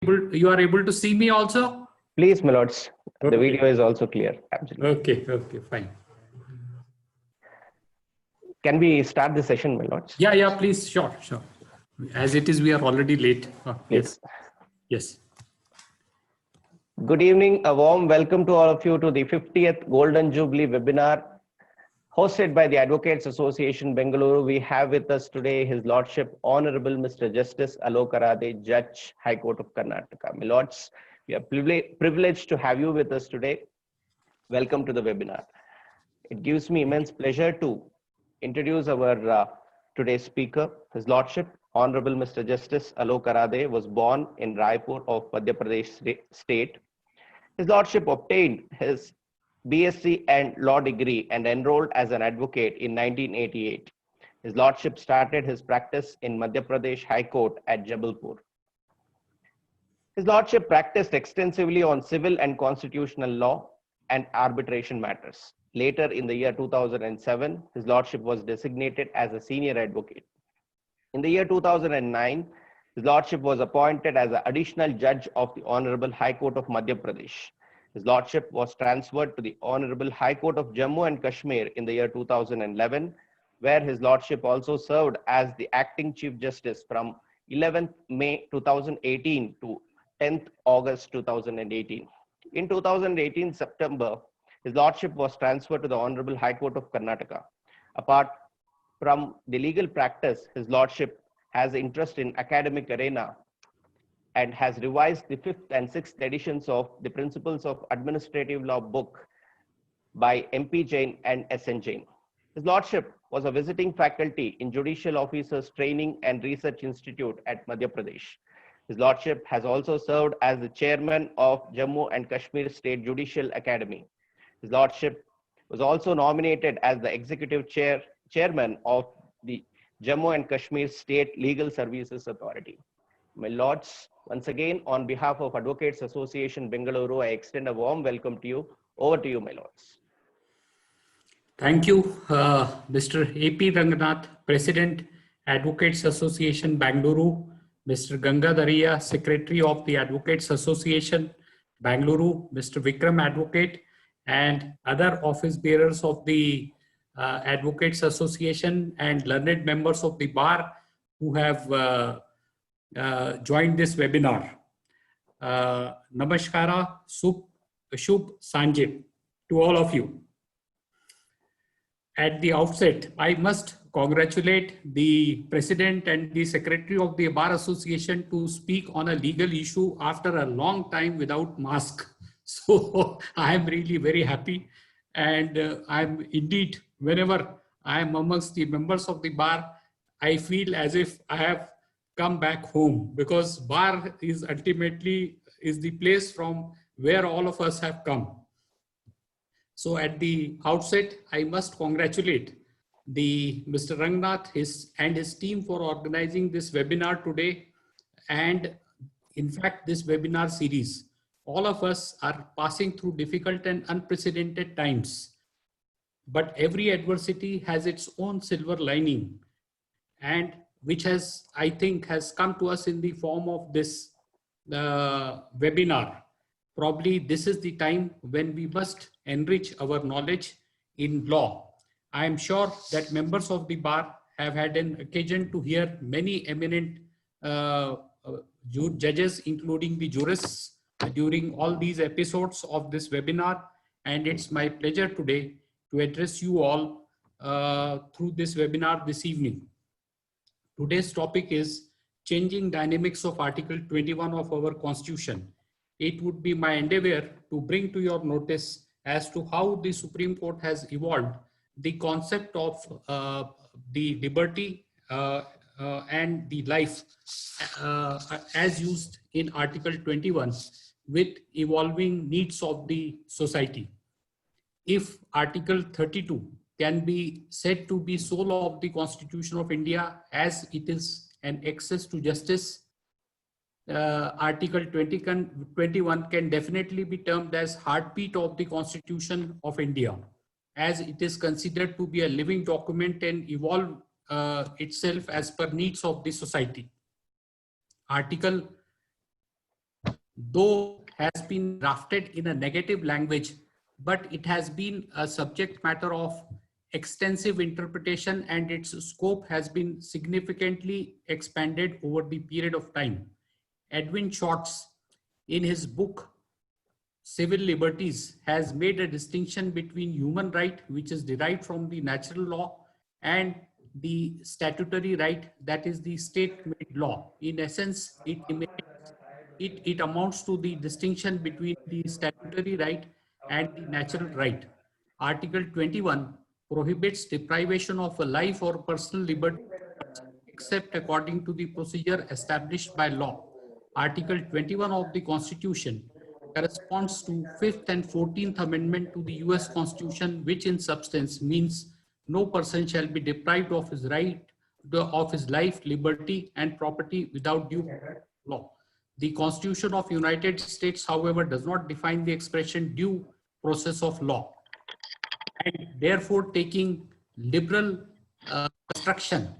You are able to see me also? Please, my lords. Okay. The video is also clear. Absolutely. Okay, fine. Can we start the session, my lords? Yeah, please, sure. As it is, we are already late. Yes. Good evening. A warm welcome to all of you to the 50th Golden Jubilee webinar hosted by the Advocates Association Bengaluru. We have with us today His Lordship Honorable Mr. Justice Alok Arade, Judge, High Court of Karnataka. My lords, we are privileged to have you with us today. Welcome to the webinar. It gives me immense pleasure to introduce our today's speaker. His Lordship Honorable Mr. Justice Alok Arade was born in Raipur of Madhya Pradesh state. His Lordship obtained his BSc and law degree and enrolled as an advocate in 1988. His Lordship started his practice in Madhya Pradesh High Court at Jabalpur. His Lordship practiced extensively on civil and constitutional law and arbitration matters. Later in the year 2007, His Lordship was designated as a senior advocate. In the year 2009, His Lordship was appointed as an additional judge of the Honorable High Court of Madhya Pradesh. His Lordship was transferred to the Honorable High Court of Jammu and Kashmir in the year 2011, where His Lordship also served as the acting Chief Justice from 11th May 2018 to 10th August 2018. In 2018 September, His Lordship was transferred to the Honorable High Court of Karnataka. Apart from the legal practice, His Lordship has interest in academic arena and has revised the 5th and 6th editions of the Principles of Administrative Law book by MP Jain and SN Jain. His Lordship was a visiting faculty in Judicial Officers Training and Research Institute at Madhya Pradesh. His Lordship has also served as the chairman of Jammu and Kashmir State Judicial Academy. His Lordship was also nominated as the executive chairman of the Jammu and Kashmir State Legal Services Authority. My lords, once again, on behalf of Advocates Association Bengaluru, I extend a warm welcome to you. Over to you, my lords. Thank you, Mr. A.P. Ranganath, President, Advocates Association Bengaluru, Mr. Gangadhariya, Secretary of the Advocates Association Bengaluru, Mr. Vikram Advocate, and other office bearers of the Advocates Association and learned members of the bar who have joined this webinar. Namaskara, Shubh Sanjay to all of you. At the outset, I must congratulate the President and the Secretary of the Bar Association to speak on a legal issue after a long time without mask. So I am really very happy, and I'm indeed, whenever I am amongst the members of the bar, I feel as if I have come back home, because bar is ultimately the place from where all of us have come. So at the outset, I must congratulate Mr. Rangnath and his team for organizing this webinar today, and in fact this webinar series. All of us are passing through difficult and unprecedented times, but every adversity has its own silver lining, and which I think has come to us in the form of this webinar. Probably this is the time when we must enrich our knowledge in law. I am sure that members of the bar have had an occasion to hear many eminent judges, including the jurists, during all these episodes of this webinar, and it's my pleasure today to address you all through this webinar this evening. Today's topic is changing dynamics of Article 21 of our Constitution. It would be my endeavor to bring to your notice as to how the Supreme Court has evolved the concept of the liberty and the life as used in Article 21 with evolving needs of the society. If Article 32 can be said to be soul of the Constitution of India, as it is an access to justice, Article 21 can definitely be termed as heartbeat of the Constitution of India, as it is considered to be a living document and evolve itself as per needs of the society. Article though has been drafted in a negative language, but it has been a subject matter of extensive interpretation and its scope has been significantly expanded over the period of time. Edwin Shorts, in his book Civil Liberties, has made a distinction between human right, which is derived from the natural law, and the statutory right, that is the state-made law. In essence, it amounts to the distinction between the statutory right and the natural right. Article 21 prohibits deprivation of a life or personal liberty except according to the procedure established by law. Article 21 of the Constitution corresponds to 5th and 14th Amendment to the US Constitution, which in substance means no person shall be deprived of his right, of his life, liberty, and property without due law. The Constitution of United States, however, does not define the expression due process of law. And therefore, taking liberal construction,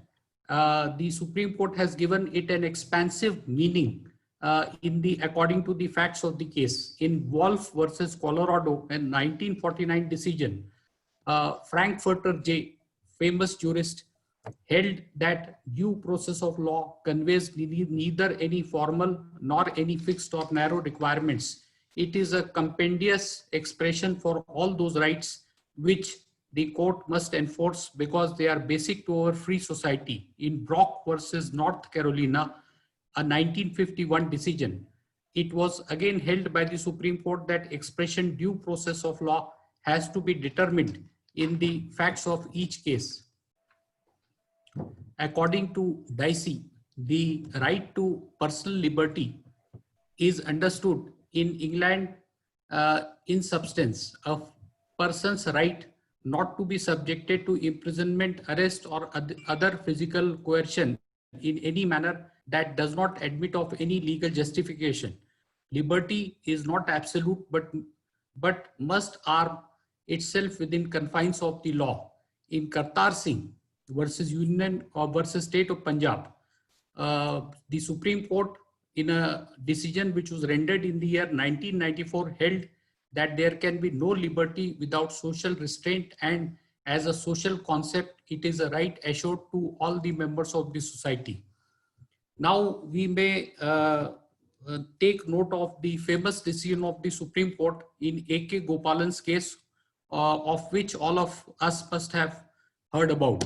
the Supreme Court has given it an expansive meaning according to the facts of the case. In Wolf versus Colorado, in 1949 decision, Frankfurter J, famous jurist, held that due process of law conveys neither any formal nor any fixed or narrow requirements. It is a compendious expression for all those rights which the court must enforce because they are basic to our free society. In Brock versus North Carolina, a 1951 decision, it was again held by the Supreme Court that expression due process of law has to be determined in the facts of each case. According to Dicey, the right to personal liberty is understood in England in substance a person's right not to be subjected to imprisonment, arrest, or other physical coercion in any manner that does not admit of any legal justification. Liberty is not absolute, but must arm itself within confines of the law. In Kartar Singh versus Union or versus State of Punjab, the Supreme Court, in a decision which was rendered in the year 1994, held that there can be no liberty without social restraint, and as a social concept, it is a right assured to all the members of the society. Now we may take note of the famous decision of the Supreme Court in A.K. Gopalan's case, of which all of us must have heard about.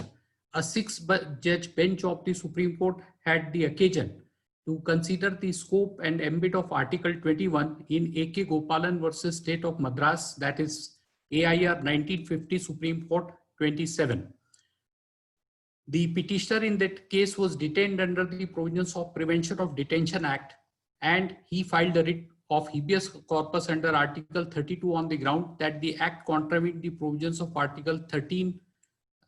A 6-judge bench of the Supreme Court had the occasion to consider the scope and ambit of Article 21 in A.K. Gopalan versus State of Madras, that is AIR 1950 Supreme Court 27. The petitioner in that case was detained under the provisions of Prevention of Detention Act, and he filed a writ of habeas corpus under Article 32 on the ground that the act contravened the provisions of Article 13,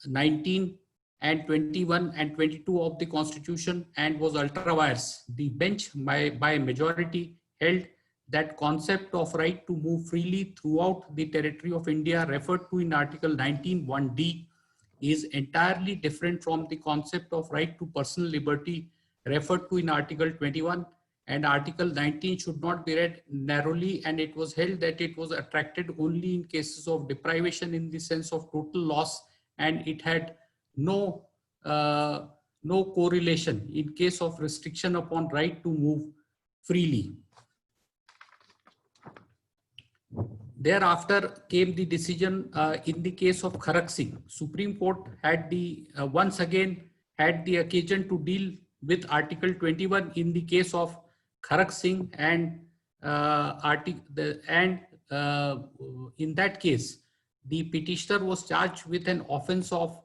19, and 21 and 22 of the Constitution and was ultra vires. The bench by a majority held that concept of right to move freely throughout the territory of India referred to in Article 19(1)(d) is entirely different from the concept of right to personal liberty referred to in Article 21, and Article 19 should not be read narrowly, and it was held that it was attracted only in cases of deprivation in the sense of total loss, and it had no correlation in case of restriction upon right to move freely. Thereafter came the decision in the case of Kharak Singh. Supreme Court had once again had the occasion to deal with Article 21 in the case of Kharak Singh, and in that case, the petitioner was charged with an offense of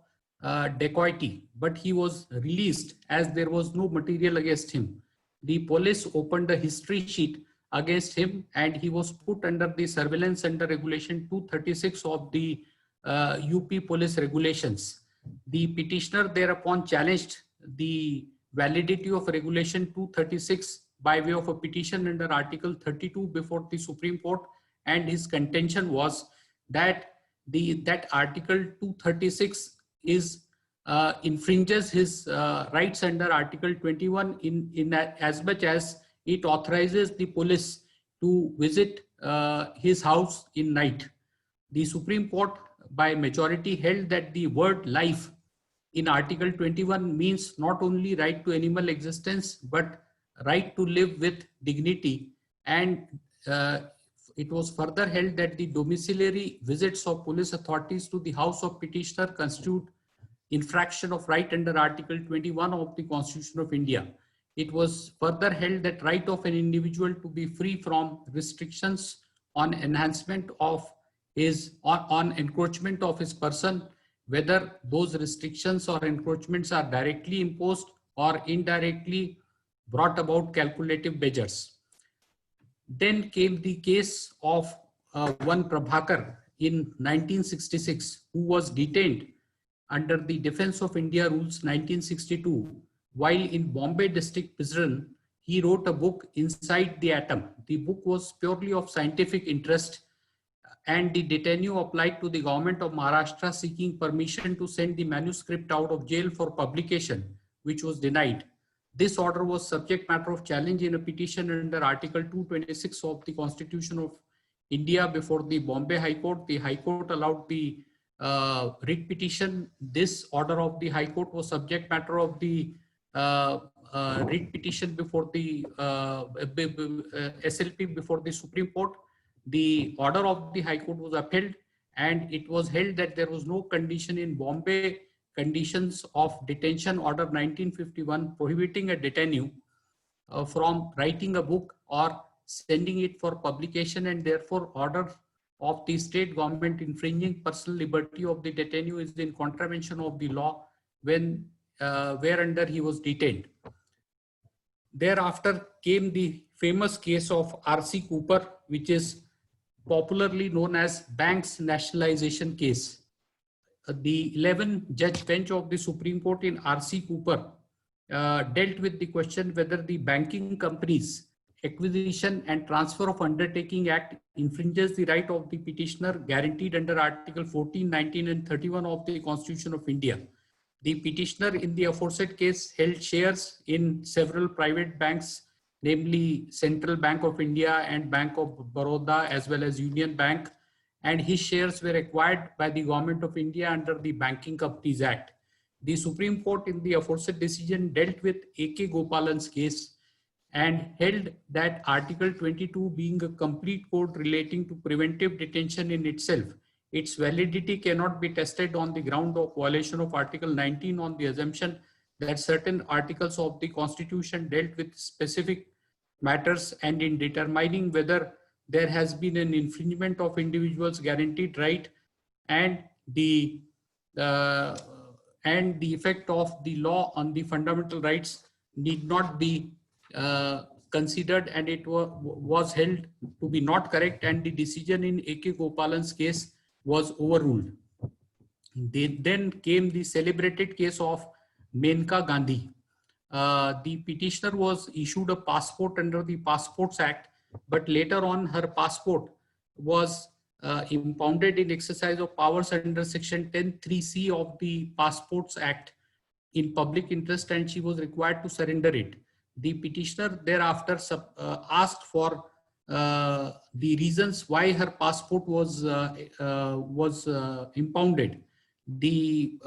dacoity, but he was released as there was no material against him. The police opened a history sheet against him and he was put under the surveillance under Regulation 236 of the UP police regulations. The petitioner thereupon challenged the validity of Regulation 236 by way of a petition under Article 32 before the Supreme Court, and his contention was that that Article 236 infringes his rights under Article 21 in as much as it authorizes the police to visit his house in night. The Supreme Court by majority held that the word life in Article 21 means not only right to animal existence, but right to live with dignity. And it was further held that the domiciliary visits of police authorities to the house of petitioner constitute infraction of right under Article 21 of the Constitution of India. It was further held that right of an individual to be free from restrictions on enhancement of his, on encroachment of his person, whether those restrictions or encroachments are directly imposed or indirectly brought about calculative measures. Then came the case of one Prabhakar in 1966, who was detained under the Defense of India Rules 1962. While in Bombay District Prison, he wrote a book, Inside the Atom. The book was purely of scientific interest, and the detainee applied to the government of Maharashtra seeking permission to send the manuscript out of jail for publication, which was denied. This order was subject matter of challenge in a petition under Article 226 of the Constitution of India before the Bombay High Court. The High Court allowed the writ petition. This order of the High Court was subject matter of the writ petition before the SLP before the Supreme Court. The order of the High Court was upheld, and it was held that there was no condition in Bombay Conditions of Detention Order 1951 prohibiting a detainee from writing a book or sending it for publication, and therefore order of the state government infringing personal liberty of the detainee is in contravention of the law when whereunder he was detained. Thereafter came the famous case of R.C. Cooper, which is popularly known as Banks Nationalization case. The 11-judge bench of the Supreme Court in R.C. Cooper dealt with the question whether the banking companies Acquisition and Transfer of Undertaking Act infringes the right of the petitioner guaranteed under Article 14, 19 and 31 of the Constitution of India. The petitioner in the aforesaid case held shares in several private banks, namely Central Bank of India and Bank of Baroda, as well as Union Bank, and his shares were acquired by the Government of India under the Banking Companies Act. The Supreme Court in the aforesaid decision dealt with A.K. Gopalan's case and held that Article 22 being a complete code relating to preventive detention in itself, its validity cannot be tested on the ground of violation of Article 19 on the assumption that certain articles of the Constitution dealt with specific matters, and in determining whether there has been an infringement of individuals' guaranteed right and the effect of the law on the fundamental rights need not be considered, and it was held to be not correct, and the decision in A.K. Gopalan's case was overruled. Then came the celebrated case of Menka Gandhi. The petitioner was issued a passport under the Passports Act, but later on her passport was impounded in exercise of powers under Section 10(3)(c) of the Passports Act in public interest, and she was required to surrender it. The petitioner thereafter asked for the reasons why her passport was impounded. The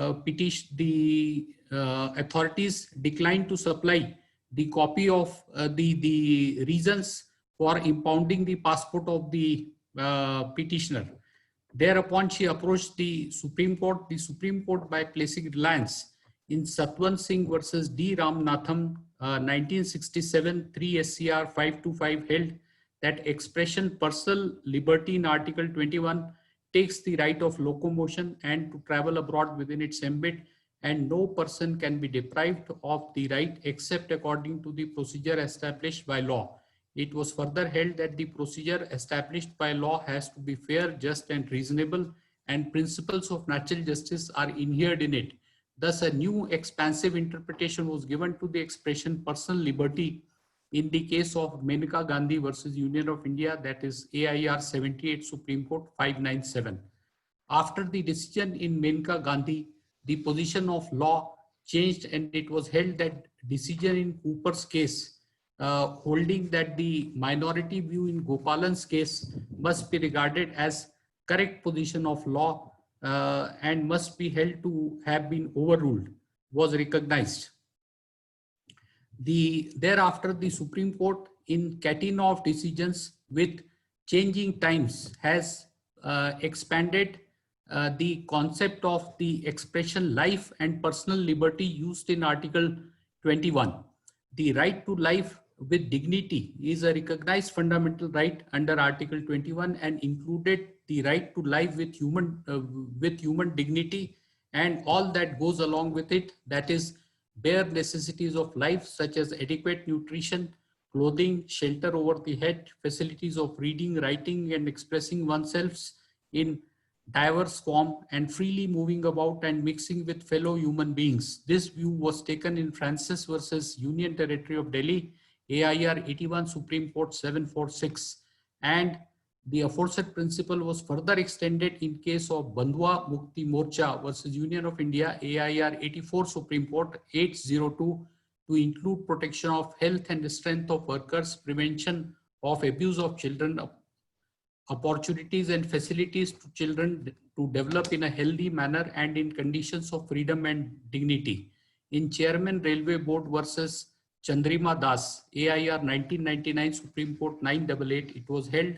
authorities declined to supply the copy of the reasons for impounding the passport of the petitioner. Thereupon she approached the Supreme Court. The Supreme Court, by placing reliance in Satwan Singh versus D. Ramnatham, 1967, 3 SCR 525, held that expression personal liberty in Article 21 takes the right of locomotion and to travel abroad within its ambit, and no person can be deprived of the right except according to the procedure established by law. It was further held that the procedure established by law has to be fair, just and reasonable, and principles of natural justice are inhered in it. Thus, a new expansive interpretation was given to the expression personal liberty in the case of Menka Gandhi versus Union of India, that is AIR 78, Supreme Court 597. After the decision in Menka Gandhi, the position of law changed, and it was held that decision in Cooper's case holding that the minority view in Gopalan's case must be regarded as correct position of law and must be held to have been overruled, was recognized. Thereafter, the Supreme Court in catena of decisions with changing times has expanded the concept of the expression life and personal liberty used in Article 21. The right to life with dignity is a recognized fundamental right under Article 21 and included the right to life with human dignity and all that goes along with it, that is bare necessities of life such as adequate nutrition, clothing, shelter over the head, facilities of reading, writing and expressing oneself in diverse form and freely moving about and mixing with fellow human beings. This view was taken in Francis versus Union Territory of Delhi, AIR 81, Supreme Court 746, and the aforesaid principle was further extended in case of Bandhwa Mukti Morcha versus Union of India, AIR 84, Supreme Court 802, to include protection of health and strength of workers, prevention of abuse of children, opportunities and facilities to children to develop in a healthy manner and in conditions of freedom and dignity. In Chairman Railway Board versus Chandrima Das, AIR 1999, Supreme Court 988, it was held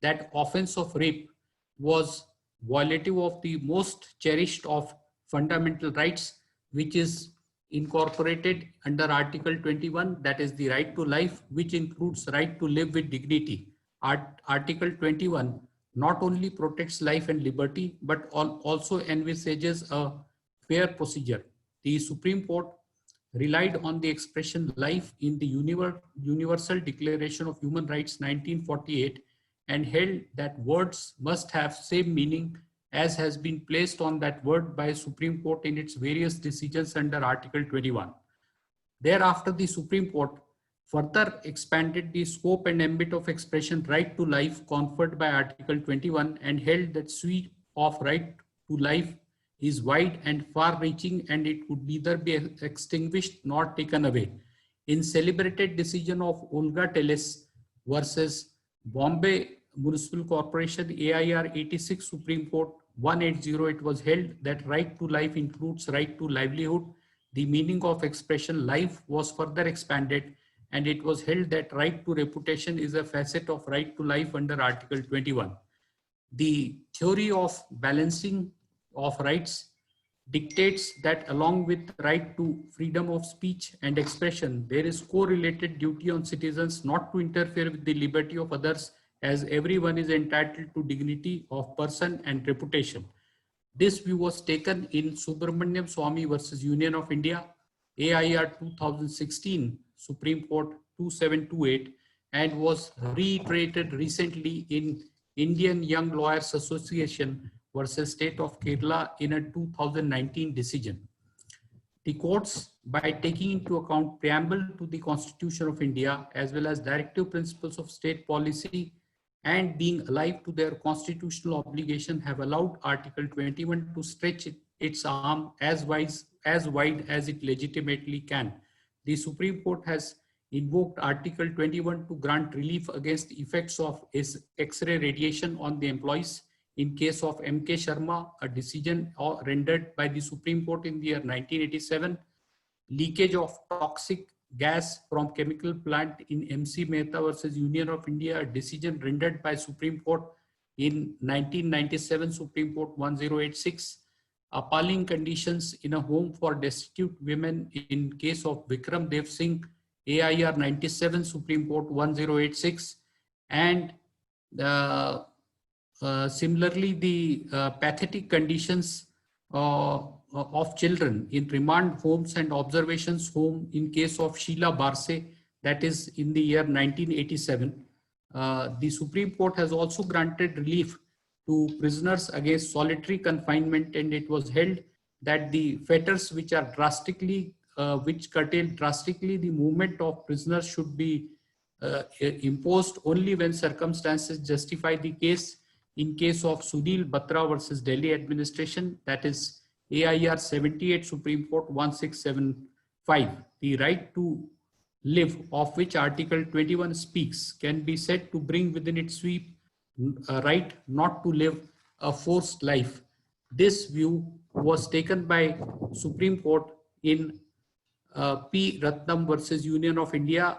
that offense of rape was violative of the most cherished of fundamental rights, which is incorporated under Article 21, that is the right to life, which includes right to live with dignity. Article 21 not only protects life and liberty, but also envisages a fair procedure. The Supreme Court relied on the expression life in the Universal Declaration of Human Rights 1948 and held that words must have same meaning as has been placed on that word by Supreme Court in its various decisions under Article 21. Thereafter, the Supreme Court further expanded the scope and ambit of expression right to life conferred by Article 21 and held that sweep of right to life is wide and far-reaching and it could neither be extinguished nor taken away. In celebrated decision of Olga Teles versus Bombay Municipal Corporation, AIR 86, Supreme Court 180, it was held that right to life includes right to livelihood. The meaning of expression life was further expanded and it was held that right to reputation is a facet of right to life under Article 21. The theory of balancing of rights dictates that along with right to freedom of speech and expression, there is correlated duty on citizens not to interfere with the liberty of others, as everyone is entitled to dignity of person and reputation. This view was taken in Subramaniam Swamy versus Union of India, AIR 2016, Supreme Court 2728, and was reiterated recently in Indian Young Lawyers Association versus State of Kerala in a 2019 decision. The courts, by taking into account preamble to the Constitution of India, as well as directive principles of state policy and being alive to their constitutional obligation, have allowed Article 21 to stretch its arm as wide as it legitimately can. The Supreme Court has invoked Article 21 to grant relief against the effects of X-ray radiation on the employees. In case of M.K. Sharma, a decision rendered by the Supreme Court in the year 1987, leakage of toxic gas from chemical plant in MC Mehta versus Union of India, a decision rendered by Supreme Court in 1997, Supreme Court 1086, appalling conditions in a home for destitute women in case of Vikram Dev Singh, AIR 97, Supreme Court 1086, and similarly, the pathetic conditions of children in remand homes and observations home in case of Sheila Barse, that is in the year 1987. The Supreme Court has also granted relief to prisoners against solitary confinement, and it was held that the fetters which are drastically, which curtail drastically the movement of prisoners should be imposed only when circumstances justify the case. In case of Sunil Batra versus Delhi administration, that is AIR 78, Supreme Court 1675, the right to live, of which Article 21 speaks, can be said to bring within its sweep a right not to live a forced life. This view was taken by Supreme Court in P. Ratnam versus Union of India,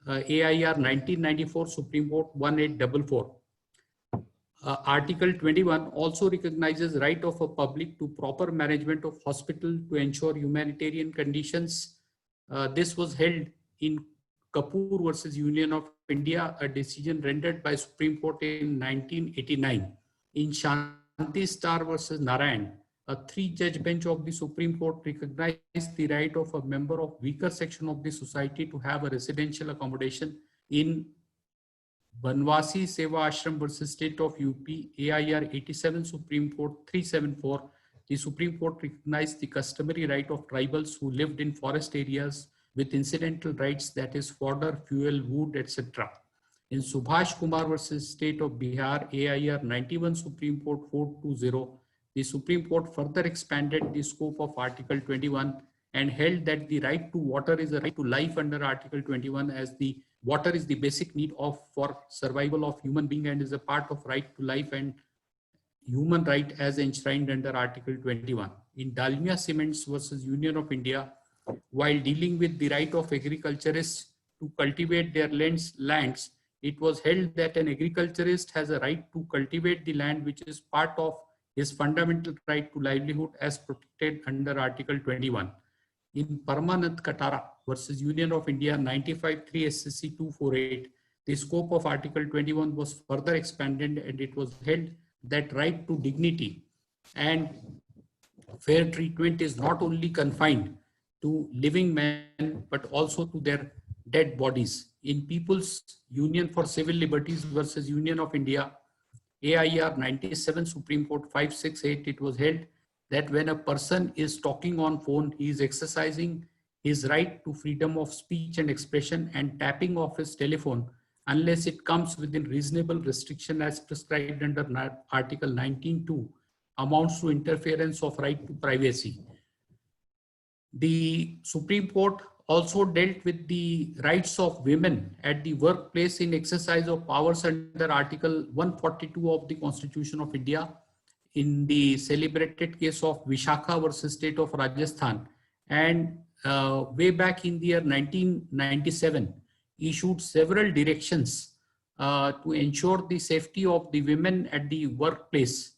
AIR 1994, Supreme Court 1844. Article 21 also recognizes right of a public to proper management of hospital to ensure humanitarian conditions. This was held in Kapoor versus Union of India, a decision rendered by Supreme Court in 1989. In Shanti Star versus Narayan, a 3-judge bench of the Supreme Court recognized the right of a member of weaker section of the society to have a residential accommodation. In Banwasi Seva Ashram versus State of UP, AIR 87, Supreme Court 374, the Supreme Court recognized the customary right of tribals who lived in forest areas with incidental rights, that is fodder, fuel, wood, etc. In Subhash Kumar versus State of Bihar, AIR 91, Supreme Court 420, the Supreme Court further expanded the scope of Article 21 and held that the right to water is a right to life under Article 21, as the water is the basic need for survival of human being and is a part of right to life and human right as enshrined under Article 21. In Dalmia Cements versus Union of India, while dealing with the right of agriculturists to cultivate their lands, it was held that an agriculturist has a right to cultivate the land, which is part of his fundamental right to livelihood as protected under Article 21. In Parmanand Katara versus Union of India 95-3 SCC 248, the scope of Article 21 was further expanded and it was held that right to dignity and fair treatment is not only confined to living men but also to their dead bodies. In People's Union for Civil Liberties versus Union of India, AIR 97, Supreme Court 568, it was held that when a person is talking on phone, he is exercising his right to freedom of speech and expression, and tapping of his telephone unless it comes within reasonable restriction as prescribed under Article 19(2) amounts to interference of right to privacy. The Supreme Court also dealt with the rights of women at the workplace in exercise of powers under Article 142 of the Constitution of India in the celebrated case of Vishakha versus State of Rajasthan, and way back in the year 1997 issued several directions to ensure the safety of the women at the workplace.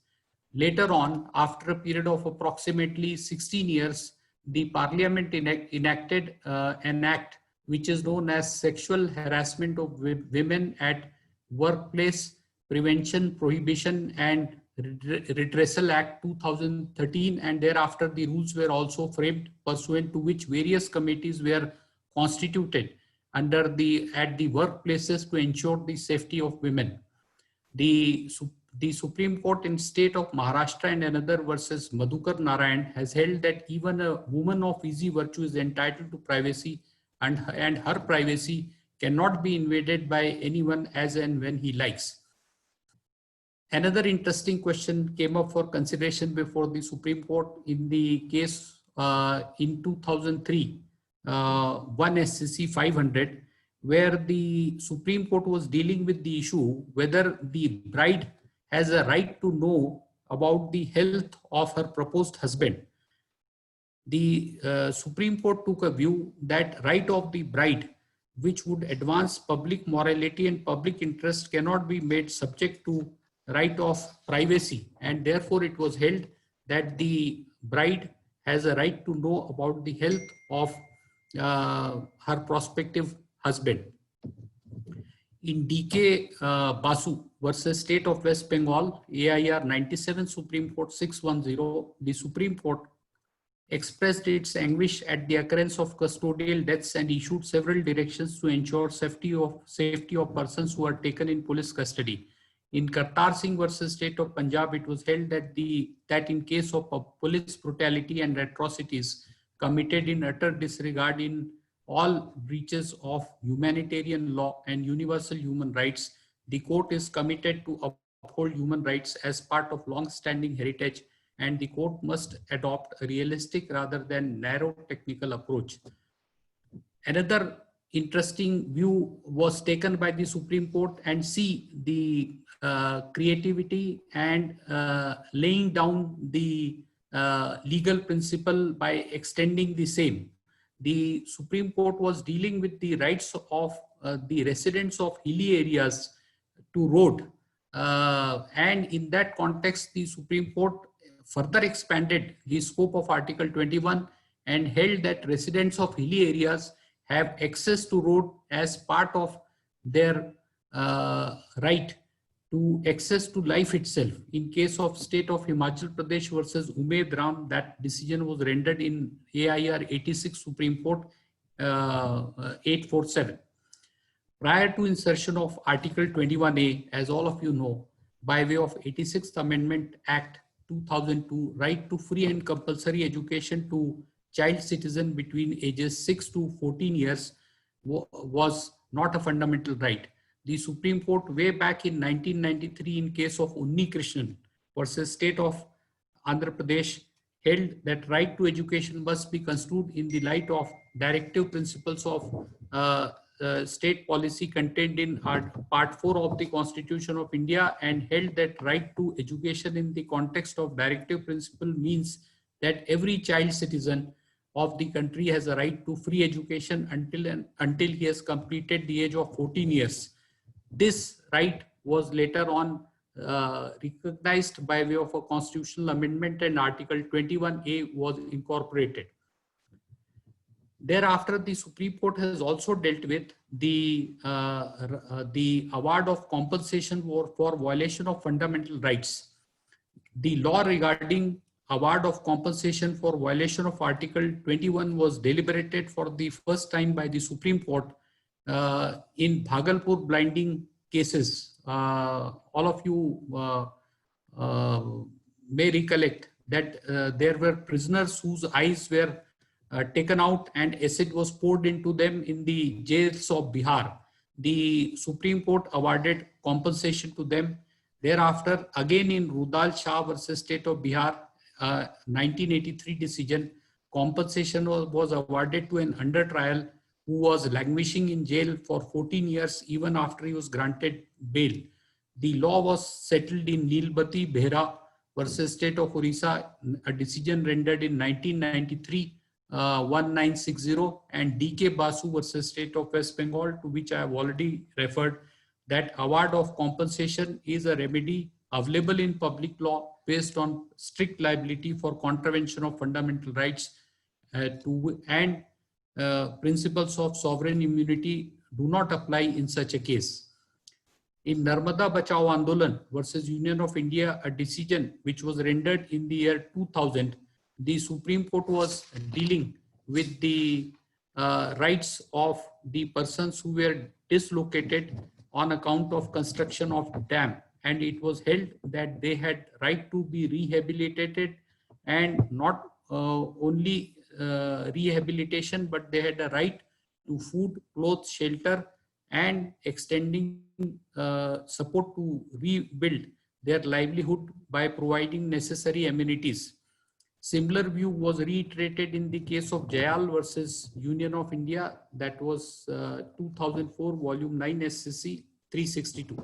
Later on, after a period of approximately 16 years, the Parliament enacted an act which is known as Sexual Harassment of Women at Workplace Prevention, Prohibition and Redressal Act 2013, and thereafter the rules were also framed, pursuant to which various committees were constituted at the workplaces to ensure the safety of women. The Supreme Court in State of Maharashtra and another versus Madhukar Narayan has held that even a woman of easy virtue is entitled to privacy, and her privacy cannot be invaded by anyone as and when he likes. Another interesting question came up for consideration before the Supreme Court in the case in 2003, 1 SCC 500, where the Supreme Court was dealing with the issue whether the bride has a right to know about the health of her proposed husband. The Supreme Court took a view that right of the bride, which would advance public morality and public interest, cannot be made subject to right of privacy, and therefore it was held that the bride has a right to know about the health of her prospective husband. In DK Basu versus State of West Bengal, AIR 97, Supreme Court 610, the Supreme Court expressed its anguish at the occurrence of custodial deaths and issued several directions to ensure safety of persons who are taken in police custody. In Kartar Singh versus State of Punjab, it was held that in case of police brutality and atrocities committed in utter disregard in all breaches of humanitarian law and universal human rights, the court is committed to uphold human rights as part of long-standing heritage, and the court must adopt a realistic rather than narrow technical approach. Another interesting view was taken by the Supreme Court, and see the creativity and laying down the legal principle by extending the same. The Supreme Court was dealing with the rights of the residents of hilly areas to road. And in that context, the Supreme Court further expanded the scope of Article 21 and held that residents of hilly areas have access to road as part of their right to access to life itself. In case of state of Himachal Pradesh versus Umaid Ram, that decision was rendered in AIR 86 Supreme Court 847. Prior to insertion of Article 21A, as all of you know, by way of 86th Amendment Act 2002, right to free and compulsory education to child citizen between ages 6 to 14 years was not a fundamental right. The Supreme Court way back in 1993 in case of Unni Krishnan versus state of Andhra Pradesh held that right to education must be construed in the light of directive principles of state policy contained in Part 4 of the Constitution of India, and held that right to education in the context of directive principle means that every child citizen of the country has a right to free education until he has completed the age of 14 years. This right was later on recognized by way of a constitutional amendment, and Article 21A was incorporated. Thereafter, the Supreme Court has also dealt with the award of compensation for violation of fundamental rights. The law regarding award of compensation for violation of Article 21 was deliberated for the first time by the Supreme Court in Bhagalpur blinding cases. All of you may recollect that there were prisoners whose eyes were taken out and acid was poured into them in the jails of Bihar. The Supreme Court awarded compensation to them. Thereafter, again in Rudal Shah versus State of Bihar, 1983 decision, compensation was awarded to an under trial who was languishing in jail for 14 years even after he was granted bail. The law was settled in Nilbati Behra versus State of Orissa, a decision rendered in 1993, 1960, and DK Basu versus State of West Bengal, to which I have already referred, that award of compensation is a remedy available in public law based on strict liability for contravention of fundamental rights and principles of sovereign immunity do not apply in such a case. In Narmada Bachao Andolan versus Union of India, a decision which was rendered in the year 2000, the Supreme Court was dealing with the rights of the persons who were dislocated on account of construction of dam, and it was held that they had right to be rehabilitated, and not only rehabilitation, but they had a right to food, clothes, shelter, and extending support to rebuild their livelihood by providing necessary amenities. Similar view was reiterated in the case of Jayal versus Union of India, that was 2004 volume 9 SCC 362.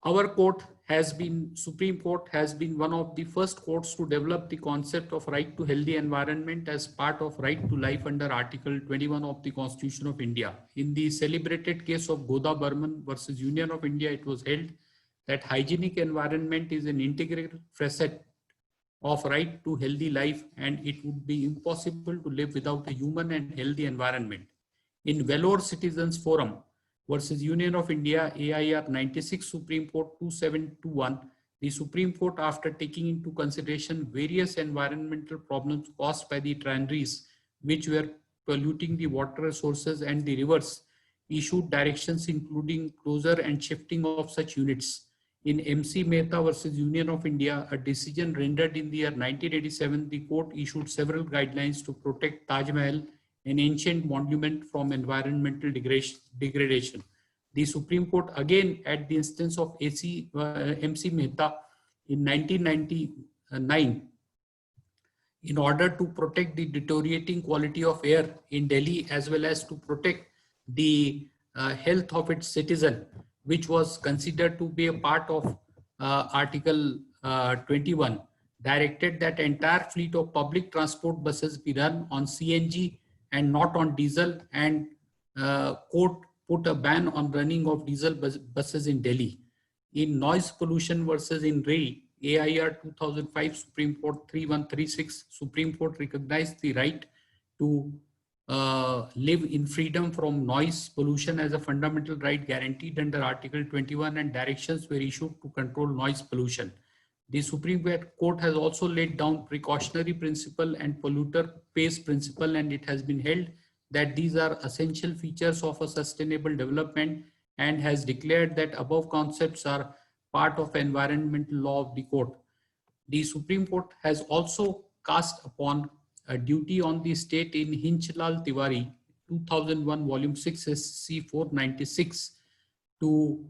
Our court has been, Supreme Court has been one of the first courts to develop the concept of right to healthy environment as part of right to life under Article 21 of the Constitution of India. In the celebrated case of Goda Burman versus Union of India, it was held that hygienic environment is an integral facet of right to healthy life, and it would be impossible to live without a human and healthy environment. In Vellore Citizens Forum versus Union of India, AIR 96 Supreme Court 2721, the Supreme Court, after taking into consideration various environmental problems caused by the tanneries which were polluting the water resources and the rivers, issued directions including closure and shifting of such units. In MC Mehta versus Union of India, a decision rendered in the year 1987, the court issued several guidelines to protect Taj Mahal, an ancient monument, from environmental degradation. The Supreme Court, again at the instance of MC Mehta in 1999, in order to protect the deteriorating quality of air in Delhi, as well as to protect the health of its citizen, which was considered to be a part of Article 21, directed that entire fleet of public transport buses be run on CNG and not on diesel, and court put a ban on running of diesel buses in Delhi. In noise pollution versus in rail, AIR 2005 Supreme Court 3136, Supreme Court recognized the right to live in freedom from noise pollution as a fundamental right guaranteed under Article 21, and directions were issued to control noise pollution. The Supreme Court has also laid down precautionary principle and polluter pays principle, and it has been held that these are essential features of a sustainable development, and has declared that above concepts are part of environmental law of the court. The Supreme Court has also cast upon a duty on the state in Hinchlal Tiwari 2001 volume 6 SC 496 to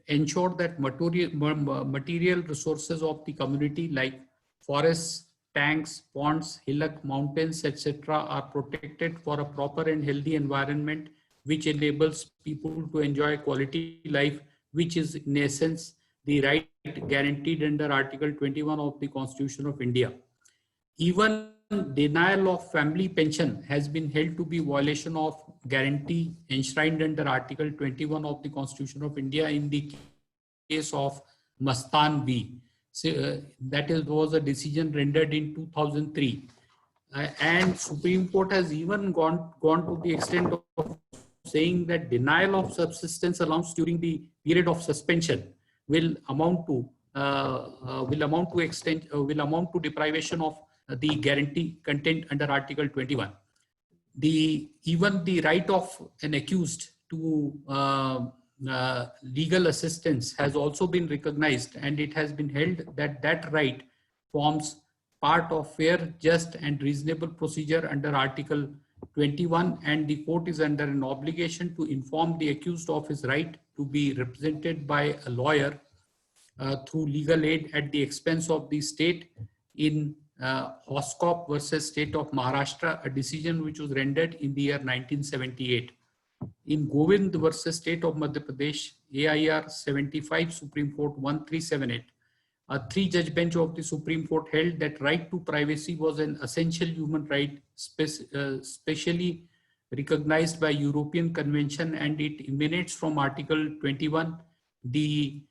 ensure that material resources of the community like forests, tanks, ponds, hillock, mountains, etc. are protected for a proper and healthy environment, which enables people to enjoy quality life, which is in essence the right guaranteed under Article 21 of the Constitution of India. Even denial of family pension has been held to be violation of guarantee enshrined under Article 21 of the Constitution of India in the case of Mastan V. So, that was a decision rendered in 2003. And Supreme Court has even gone to the extent of saying that denial of subsistence allowance during the period of suspension will amount to deprivation of the guarantee contained under Article 21. Even the right of an accused to legal assistance has also been recognized, and it has been held that that right forms part of fair, just and reasonable procedure under Article 21, and the court is under an obligation to inform the accused of his right to be represented by a lawyer through legal aid at the expense of the state in Hoskop versus State of Maharashtra, a decision which was rendered in the year 1978. In Govind versus State of Madhya Pradesh, AIR 75 Supreme Court 1378, a 3-judge bench of the Supreme Court held that right to privacy was an essential human right, specially recognized by European Convention, and it emanates from Article 21. The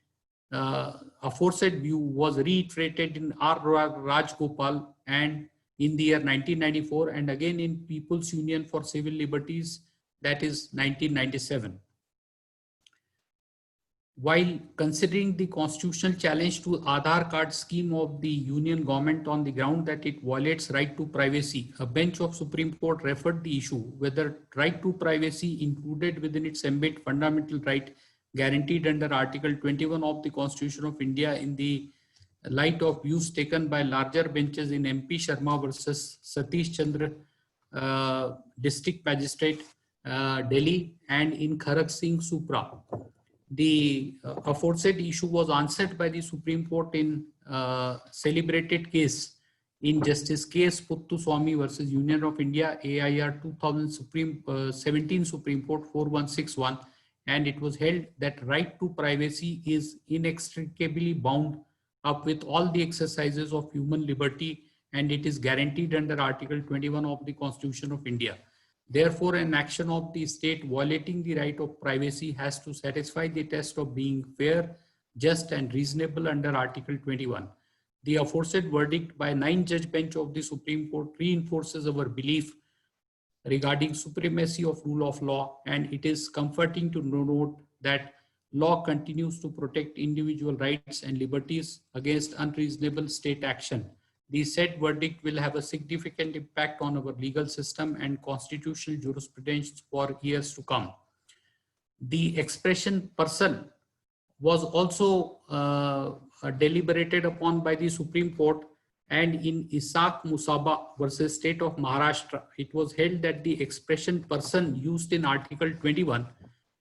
aforesaid view was reiterated in R. Rajgopal and in the year 1994, and again in People's Union for Civil Liberties, that is 1997. While considering the constitutional challenge to Aadhaar card scheme of the union government on the ground that it violates right to privacy, a bench of Supreme Court referred the issue whether right to privacy included within its ambit fundamental right guaranteed under Article 21 of the Constitution of India in the light of views taken by larger benches in MP Sharma versus Satish Chandra, District Magistrate, Delhi, and in Kharak Singh Supra. The aforesaid issue was answered by the Supreme Court in celebrated case in Justice K.S. Puttuswamy versus Union of India, AIR 2017 Supreme Court 4161, and it was held that right to privacy is inextricably bound up with all the exercises of human liberty, and it is guaranteed under Article 21 of the Constitution of India. Therefore, an action of the state violating the right of privacy has to satisfy the test of being fair, just, and reasonable under Article 21. The aforesaid verdict by 9-judge bench of the Supreme Court reinforces our belief regarding supremacy of rule of law, and it is comforting to note that law continues to protect individual rights and liberties against unreasonable state action. The said verdict will have a significant impact on our legal system and constitutional jurisprudence for years to come. The expression person was also deliberated upon by the Supreme Court, and in Isaac Musaba versus State of Maharashtra, it was held that the expression person used in Article 21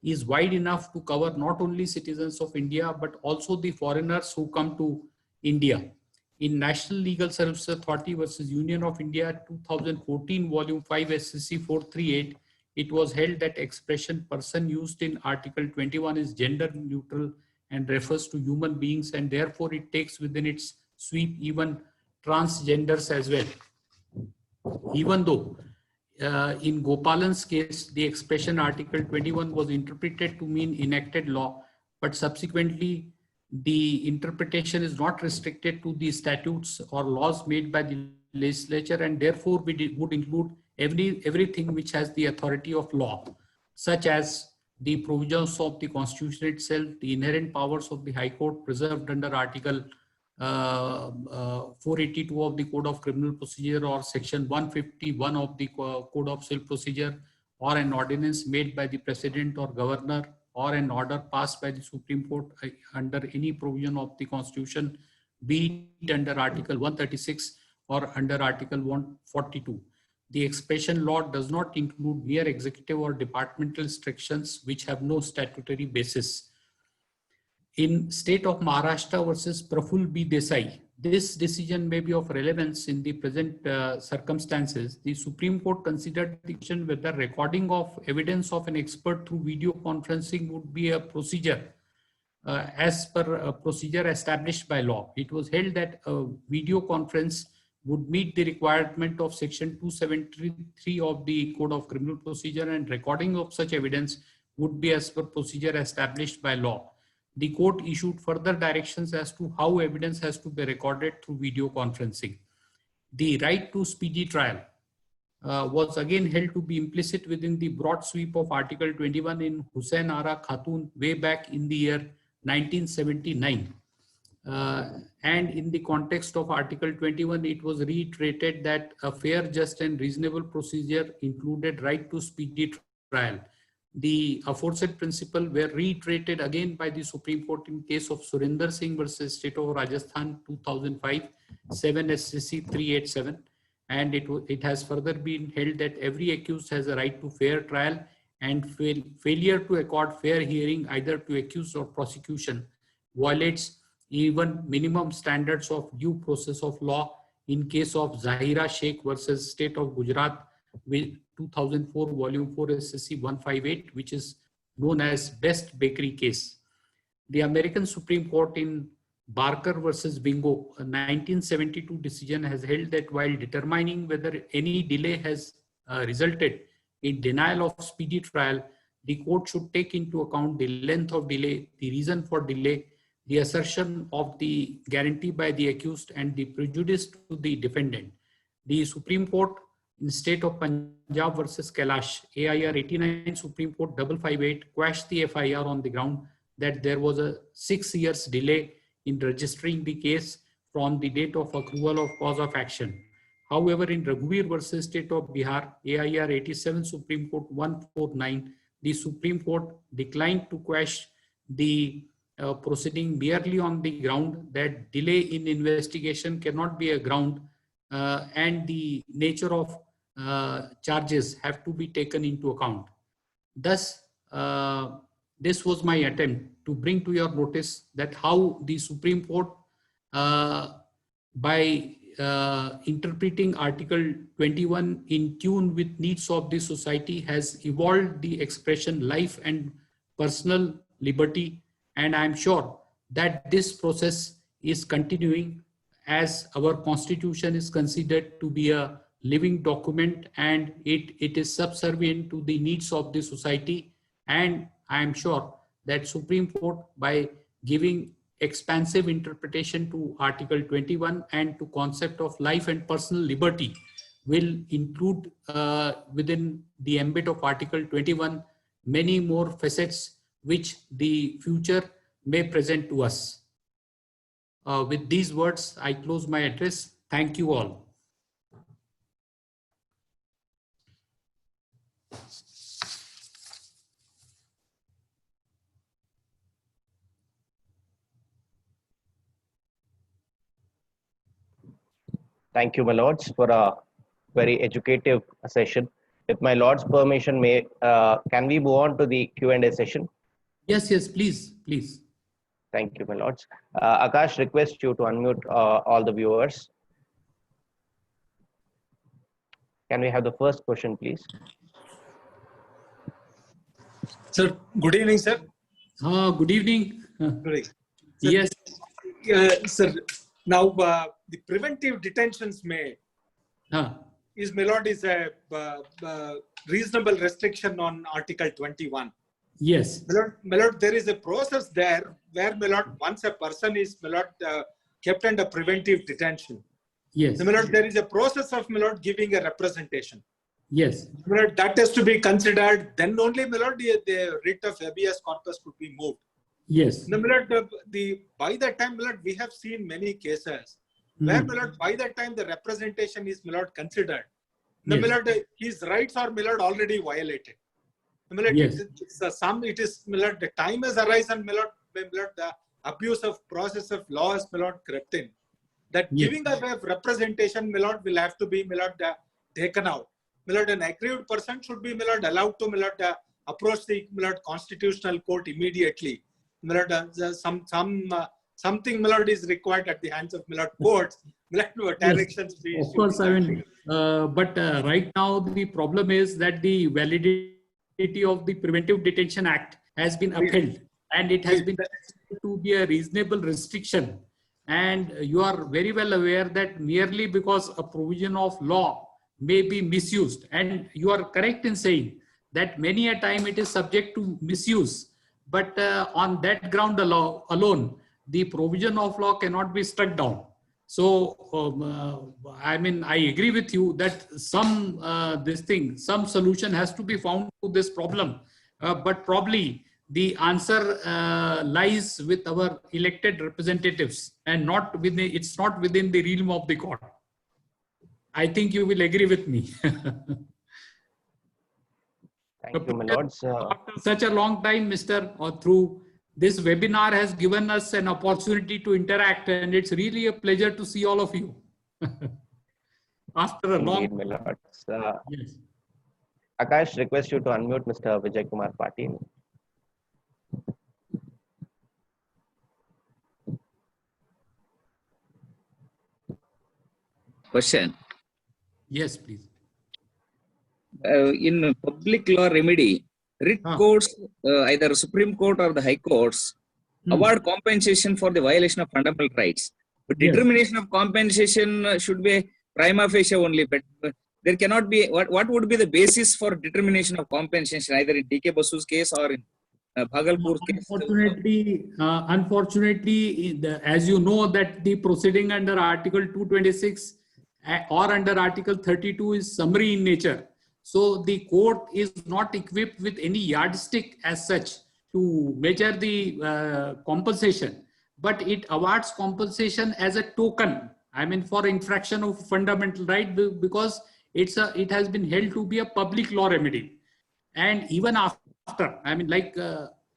is wide enough to cover not only citizens of India, but also the foreigners who come to India. In National Legal Services Authority versus Union of India 2014 volume 5 SCC 438, it was held that expression person used in Article 21 is gender neutral and refers to human beings, and therefore it takes within its sweep even transgenders as well. Even though in Gopalan's case, the expression Article 21 was interpreted to mean enacted law, but subsequently the interpretation is not restricted to the statutes or laws made by the legislature, and therefore would include everything which has the authority of law, such as the provisions of the Constitution itself, the inherent powers of the High Court preserved under Article 482 of the Code of Criminal Procedure, or Section 151 of the Code of Civil Procedure, or an ordinance made by the President or Governor, or an order passed by the Supreme Court under any provision of the Constitution, be it under Article 136 or under Article 142. The expression law does not include mere executive or departmental restrictions which have no statutory basis. In state of Maharashtra versus Praful B. Desai, this decision may be of relevance in the present circumstances. The Supreme Court considered the question whether recording of evidence of an expert through video conferencing would be a procedure as per a procedure established by law. It was held that a video conference would meet the requirement of Section 273 of the Code of Criminal Procedure, and recording of such evidence would be as per procedure established by law. The court issued further directions as to how evidence has to be recorded through video conferencing. The right to speedy trial was again held to be implicit within the broad sweep of Article 21 in Hussain Ara Khatun way back in the year 1979. And in the context of Article 21, it was reiterated that a fair, just and reasonable procedure included right to speedy trial. The aforesaid principle were reiterated again by the Supreme Court in case of Surinder Singh versus State of Rajasthan 2005, 7 SCC 387. And it has further been held that every accused has a right to fair trial, and failure to accord fair hearing either to accused or prosecution violates even minimum standards of due process of law in case of Zahira Sheikh versus State of Gujarat with 2004 volume 4 SCC 158, which is known as Best Bakery case. The American Supreme Court in Barker versus Bingo, a 1972 decision, has held that while determining whether any delay has resulted in denial of speedy trial, the court should take into account the length of delay, the reason for delay, the assertion of the guarantee by the accused, and the prejudice to the defendant. The Supreme Court in State of Punjab versus Kailash, AIR 89, Supreme Court 558, quashed the FIR on the ground that there was a 6 years delay in registering the case from the date of accrual of cause of action. However, in Raghuveer versus State of Bihar, AIR 87, Supreme Court 149, the Supreme Court declined to quash the proceeding merely on the ground that delay in investigation cannot be a ground, and the nature of charges have to be taken into account. Thus, this was my attempt to bring to your notice that how the Supreme Court, by interpreting Article 21 in tune with needs of the society, has evolved the expression life and personal liberty. And I'm sure that this process is continuing, as our Constitution is considered to be a living document, and it is subservient to the needs of the society. And I'm sure that Supreme Court, by giving expansive interpretation to Article 21 and to concept of life and personal liberty, will include within the ambit of Article 21 many more facets which the future may present to us. With these words, I close my address. Thank you all. Thank you, my lords, for a very educative session. With my lord's permission, can we move on to the Q&A session? Yes, yes, please, please. Thank you, my lords. Akash, request you to unmute all the viewers. Can we have the first question, please? Sir, good evening, sir. Good evening. Good evening. Sir, Yes. Sir, now the preventive detentions is a reasonable restriction on Article 21. Yes. My lord, there is a process there where, my lord, once a person is, my lord, kept under preventive detention, Yes. my lord, there is a process of, my lord, giving a representation. Yes. My lord, that has to be considered. Then only, my lord, the writ of habeas corpus could be moved. Yes. Now, my lord, by that time, my lord, we have seen many cases where, my lord, by that time the representation is, my lord, considered. Now, my lord, his rights are, my lord, already violated. My lord, Yes. my lord, the time has arisen, my lord, the abuse of process of laws, my lord, crept in. That Yes. giving away of representation, my lord, will have to be, my lord, taken out. My lord, an aggrieved person should be, my lord, allowed to, my lord, approach the, my lord, constitutional court immediately. My lord, something, my lord, is required at the hands of, my lord, courts. My lord, directions. Yes. Of course, I mean, but right now the problem is that the validity of the Preventive Detention Act has been upheld, and it has been to be a reasonable restriction. And you are very well aware that merely because a provision of law may be misused, and you are correct in saying that many a time it is subject to misuse, but on that ground alone, the provision of law cannot be struck down. So, I mean, I agree with you that some solution has to be found to this problem, but probably the answer lies with our elected representatives and not within, it's not within the realm of the court. I think you will agree with me. Thank you, my lords. After such a long time, Mr. Or through this webinar has given us an opportunity to interact, and it's really a pleasure to see all of you. After a long Indeed, my lords. yes. Akash, request you to unmute Mr. Vijay Kumar Patil. Question. Yes, please. In public law remedy, writ courts, either Supreme Court or the High Courts, award compensation for the violation of fundamental rights. But determination of compensation should be prima facie only, but there cannot be, what would be the basis for determination of compensation, either in D.K. Basu's case or in Bhagalpur's case? Unfortunately, as you know that the proceeding under Article 226 or under Article 32 is summary in nature. So the court is not equipped with any yardstick as such to measure the compensation, but it awards compensation as a token. I mean, for infraction of fundamental right, because it has been held to be a public law remedy. And even after, I mean, like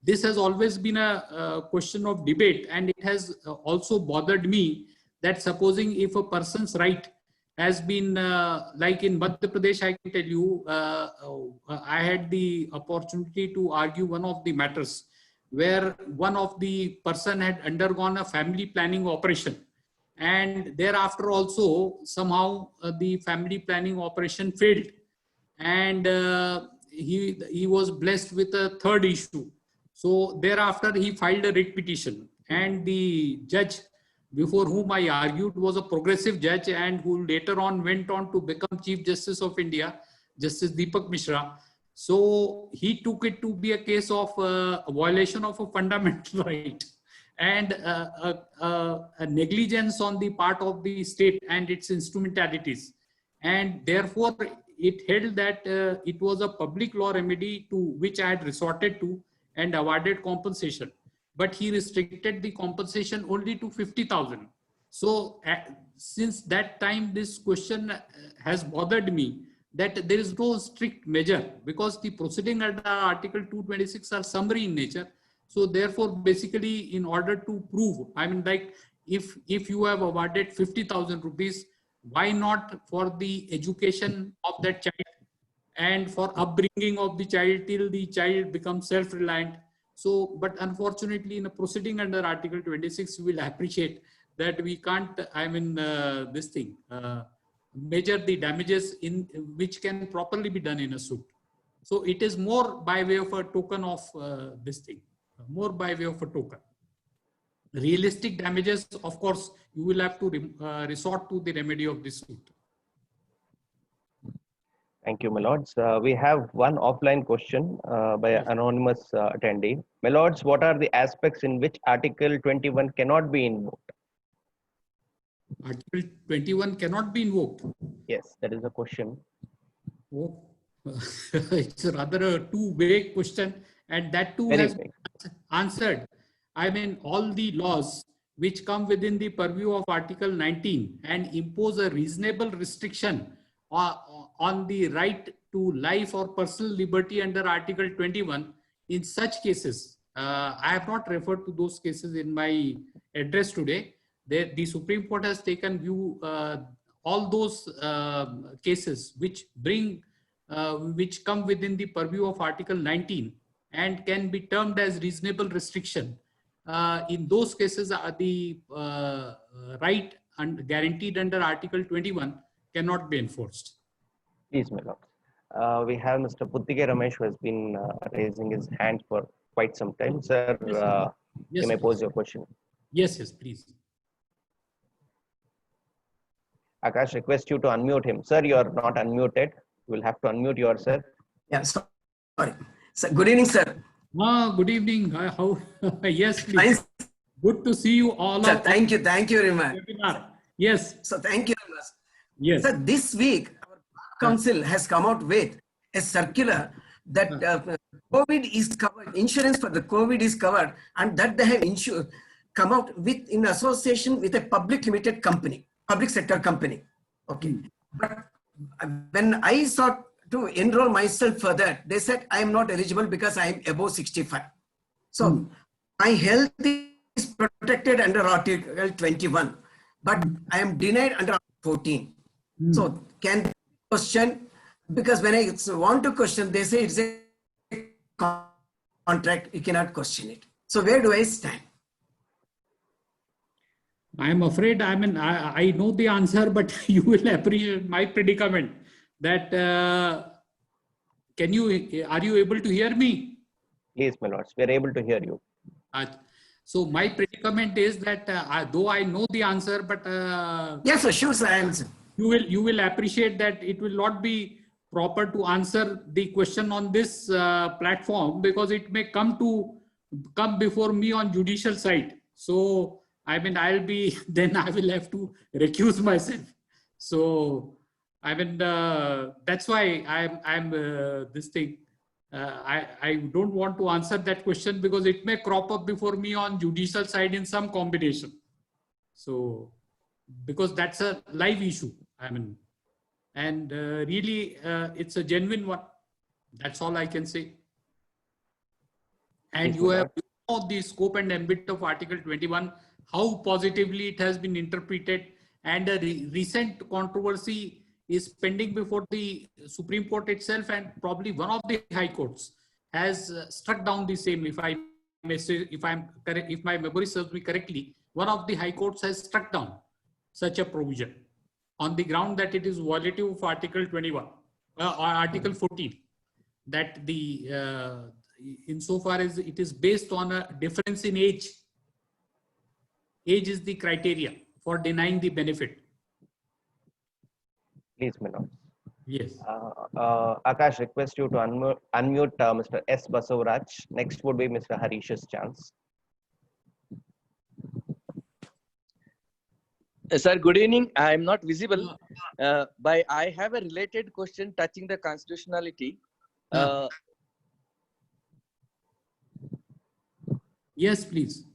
this has always been a question of debate, and it has also bothered me that supposing if a person's right has been like in Madhya Pradesh, I can tell you, I had the opportunity to argue one of the matters where one of the person had undergone a family planning operation, and thereafter also somehow the family planning operation failed, and he was blessed with a third issue. So thereafter he filed a writ petition, and the judge before whom I argued was a progressive judge, and who later on went on to become Chief Justice of India, Justice Deepak Mishra. So he took it to be a case of a violation of a fundamental right, and a negligence on the part of the state and its instrumentalities. And therefore, it held that it was a public law remedy to which I had resorted to and awarded compensation. But he restricted the compensation only to 50,000. So since that time, this question has bothered me, that there is no strict measure, because the proceeding under Article 226 are summary in nature. So therefore, basically, in order to prove, I mean, like if you have awarded 50,000 rupees, why not for the education of that child and for upbringing of the child till the child becomes self-reliant? So, but unfortunately, in a proceeding under Article 26, you will appreciate that we can't, measure the damages in which can properly be done in a suit. So it is more by way of a token of more by way of a token. Realistic damages, of course, you will have to resort to the remedy of the suit. Thank you, my lords. We have one offline question by an anonymous attendee. My lords, what are the aspects in which Article 21 cannot be invoked? Article 21 cannot be invoked. Yes, that is a question. Oh, it's rather a too vague question, and that too Very has vague. been answered. I mean, all the laws which come within the purview of Article 19 and impose a reasonable restriction on the right to life or personal liberty under Article 21, in such cases, I have not referred to those cases in my address today. The Supreme Court has taken view all those cases which come within the purview of Article 19 and can be termed as reasonable restriction. In those cases, the right and guaranteed under Article 21 cannot be enforced. Please, my lord. We have Mr. Puttige Ramesh who has been raising his hand for quite some time. Sir, Yes, you may please. pose your question. Yes, please. Akash, request you to unmute him. Sir, you are not unmuted. You will have to unmute yourself. Yeah, sorry. So, good evening, sir. Good evening. How? Yes, please. Nice. Good to see you all. Sir, thank you very much. Webinar. Yes. So, thank you very much. Yes. Sir, this week, our council has come out with a circular that COVID is covered, insurance for the COVID is covered, and that they have come out with in association with a public limited company, public sector company. Okay. But when I sought to enroll myself for that, they said I am not eligible because I am above 65. So my health is protected under Article 21, but I am denied under 14. So can question, because when I want to question, they say it's a contract, you cannot question it. So where do I stand? I am afraid, I know the answer, but you will appreciate my predicament that, are you able to hear me? Please, my lords, we are able to hear you. So my predicament is that though I know the answer, but Yes, sir, sure, sir, I answer. you will appreciate that it will not be proper to answer the question on this platform, because it may come before me on judicial side. So I will have to recuse myself. So that's why I'm this thing. I don't want to answer that question because it may crop up before me on judicial side in some combination. So, because that's a live issue, and really it's a genuine one. That's all I can say. And you have the scope and ambit of Article 21, how positively it has been interpreted, and a recent controversy is pending before the Supreme Court itself, and probably one of the high courts has struck down the same. If I may say, if my memory serves me correctly, one of the high courts has struck down such a provision on the ground that it is violative of Article 21 or Article 14, that the insofar as it is based on a difference in age. Age is the criteria for denying the benefit. Please, my lords. Yes. Akash, request you to unmute Mr. S. Basavaraj. Next would be Mr. Harish's chance. Sir, good evening. I am not visible, but I have a related question touching the constitutionality. Yes, please.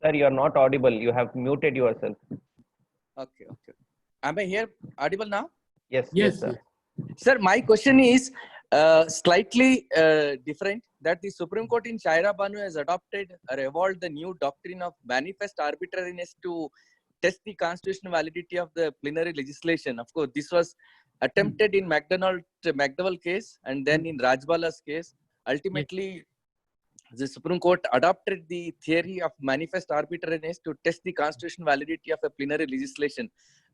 Sir, you are not audible. You have muted yourself. Okay. Am I here audible now? Yes, Yes, sir. Sir, my question is slightly different, that the Supreme Court in Shaira Banu has adopted or evolved the new doctrine of manifest arbitrariness to test the constitutional validity of the plenary legislation. Of course, this was attempted in McDowell case and then in Rajbala's case. Ultimately, the Supreme Court adopted the theory of manifest arbitrariness to test the constitutional validity of a plenary legislation.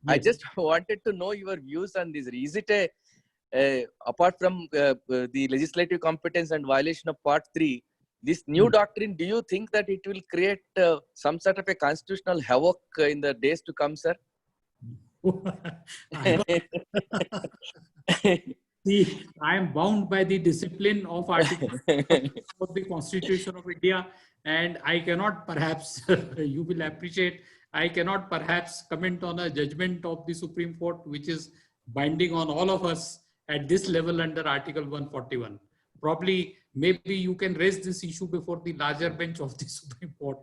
I Yes. just wanted to know your views on this. Is it apart from the legislative competence and violation of Part 3, this new doctrine, do you think that it will create some sort of a constitutional havoc in the days to come, sir? See, I am bound by the discipline of Article of the Constitution of India, and I cannot perhaps, you will appreciate, I cannot perhaps comment on a judgment of the Supreme Court, which is binding on all of us at this level under Article 141. Probably, maybe you can raise this issue before the larger bench of the Supreme Court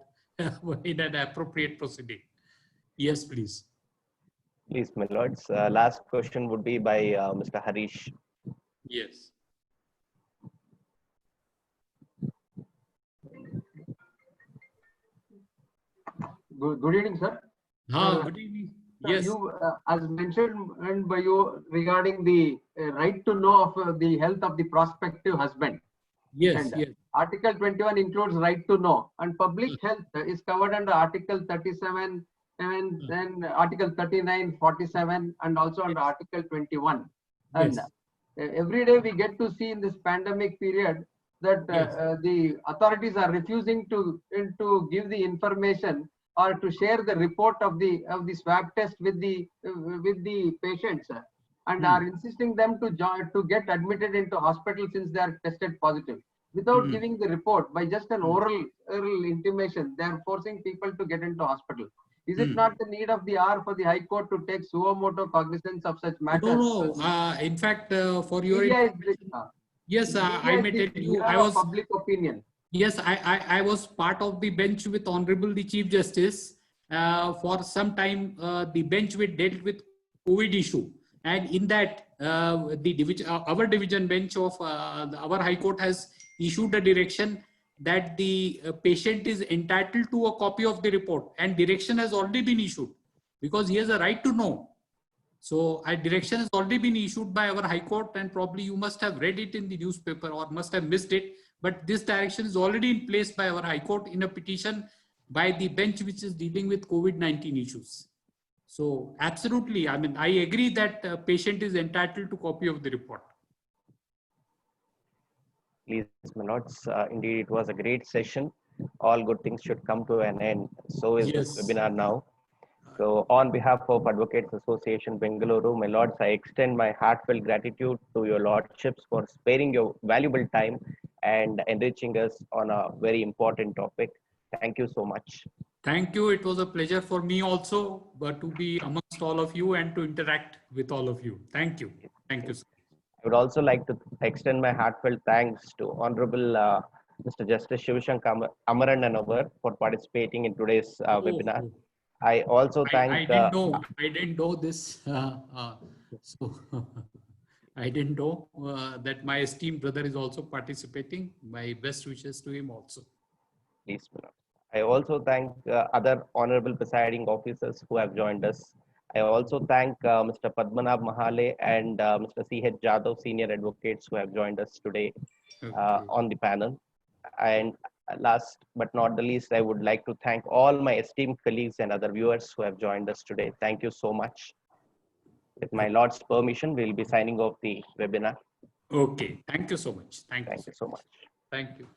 in an appropriate proceeding. Yes, please. Please, my lords. Last question would be by Mr. Harish. Yes. Good evening, sir. Good evening. Sir, Yes. you, as mentioned by you regarding the right to know of the health of the prospective husband. Yes. And Yes. Article 21 includes right to know, and public health is covered under Article 37, and then Article 39, 47, and also under Article 21. And Yes. every day we get to see in this pandemic period that Yes. the authorities are refusing to give the information or to share the report of the swab test with the patients, and are insisting them to get admitted into hospital since they are tested positive without giving the report. By just an oral intimation, they are forcing people to get into hospital. Is it not the need of the hour for the High Court to take suo moto cognizance of such matters? No. In fact, for your Media yes, I may tell you, I mirror of was public opinion. yes, I was part of the bench with Honorable the Chief Justice. For some time, the bench dealt with COVID issue, and in that, the division, our division bench of our High Court has issued a direction that the patient is entitled to a copy of the report, and direction has already been issued because he has a right to know. So a direction has already been issued by our High Court, and probably you must have read it in the newspaper or must have missed it. But this direction is already in place by our High Court in a petition by the bench which is dealing with COVID-19 issues. So absolutely, I mean, I agree that patient is entitled to copy of the report. Please, my lords. Indeed, it was a great session. All good things should come to an end. So is Yes. this webinar now. So on behalf of Advocates Association Bengaluru, my lords, I extend my heartfelt gratitude to your lordships for sparing your valuable time and enriching us on a very important topic. Thank you so much. Thank you. It was a pleasure for me also, but to be amongst all of you and to interact with all of you. Thank you. Thank you, sir. I would also like to extend my heartfelt thanks to Honorable Mr. Justice Shivashankar Amarananavar for participating in today's webinar. Oh. I also thank. I didn't know this. So I didn't know that my esteemed brother is also participating. My best wishes to him also. Please, I also thank other honorable presiding officers who have joined us. I also thank Mr. Padmanabh Mahale and Mr. C.H. Jadhav, senior advocates who have joined us today on the panel. And last but not the least, I would like to thank all my esteemed colleagues and other viewers who have joined us today. Thank you so much. With my Lord's permission, we'll be signing off the webinar. Okay. Thank you so much. Thank you so much. Thank you.